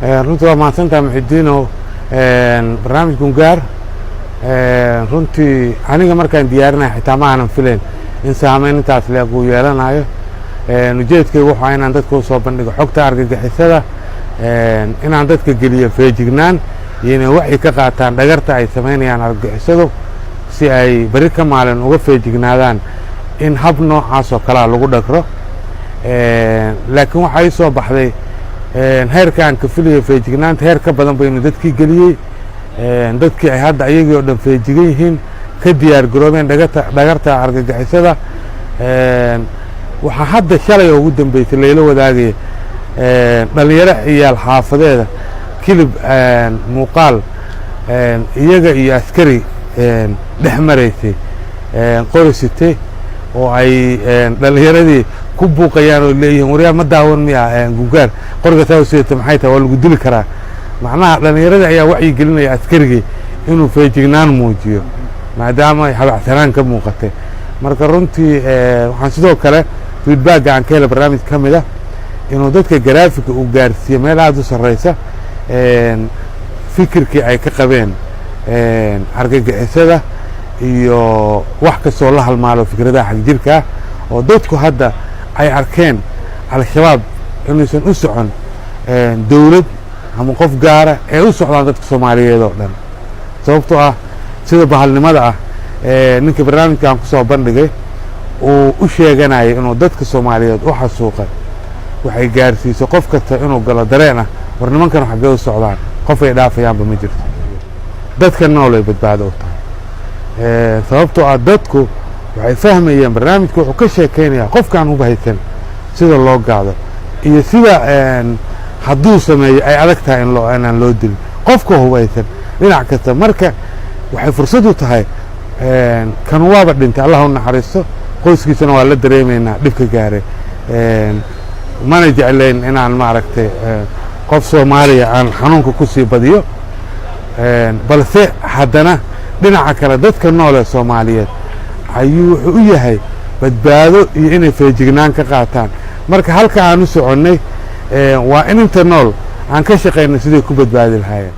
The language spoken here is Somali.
runtii waa mahadsantahay Muxidiinow barnaamij Gungaar runtii aniga markaan diyaarinay xitaa ma aanan filayn in saameyn intaas leeg uu yeelanayo ujeedkaygu waxa inaan dadka u soo bandhigo xogta argagixisada inaan dadka geliyo feejignaan iyo inay wixii ka qaataan dhagarta ay sameynayaan argagixisadu si ay bari ka maalin uga feejignaadaan in hab noocaas oo kala lagu dhagro laakiin waxa ay soo baxday heerkan ka filayo feejignaanta heer ka badan baynu dadkii geliyey dadkii ay hadda ayagii oo dhan feejigan yihiin ka diyaar garoobeen dhagarta argagixisada waxaa hadda shalay ugu dambeysay layla wadaagaya dhalinyaro ciyaal xaafadeeda kilib muuqaal iyaga iyo askari dhex maraysay qorisite oo ay dhalinyaradii ku buuqayaan oo leeyihiin waryaa ma daawan miya Gungaar qoriga saa u siita maxay tahay waa lagu dili karaa macnaha dhalinyaradii ayaa wacyi gelinaya askarigii inuu feejignaan muujiyo maadaama ay habacsanaan ka muuqatay marka runtii waxaan sidoo kale feedback aan ka helay barnaamij ka mid ah inuu dadka garaafika uu gaarsiiyo meel aad u sarreysa fikirkii ay ka qabeen argagixisada iyo wax kastoo la halmaalo fikradaha xagjirka ah oo dadku hadda ay arkeen al-shabaab inaysan u socon dawlad ama qof gaara ee u socdaan dadka Soomaaliyeed oo dhan sababtoo ah sida bahalnimada ah ninka barnaamijkan ku soo bandhigay uu u sheeganayay inuu dadka Soomaaliyeed u xasuuqay waxay gaarsiisay qof kasta inuu galo dareen ah war nimankan xagee u socdaan qof ay dhaafayaanba ma jirto dadka nool ay badbaado u tahay sababtoo ah dadku waxay fahmayeen barnaamijku wuxuu ka sheekeynayaa qofkaan u bahaysan sida loo gaado iyo sida hadduu sameeyo ay adag tahay inaan loo dilin qofka hubaysan dhinac kasta marka waxay fursad u tahay kan waaba dhintay Allah u naxariisto qoyskiisana waa la dareemaynaa dhibka gaaray mana jeclayn inaan maaragtay qof Soomaaliya aan xanuunka ku sii badiyo balse haddana dhinaca kale dadka nool ee Soomaaliyeed ayuu wuxuu u yahay badbaado iyo inay feejignaan ka qaataan marka halka aan u soconnay waa in inta nool aan ka shaqeyno sidii ku badbaadi lahaayeen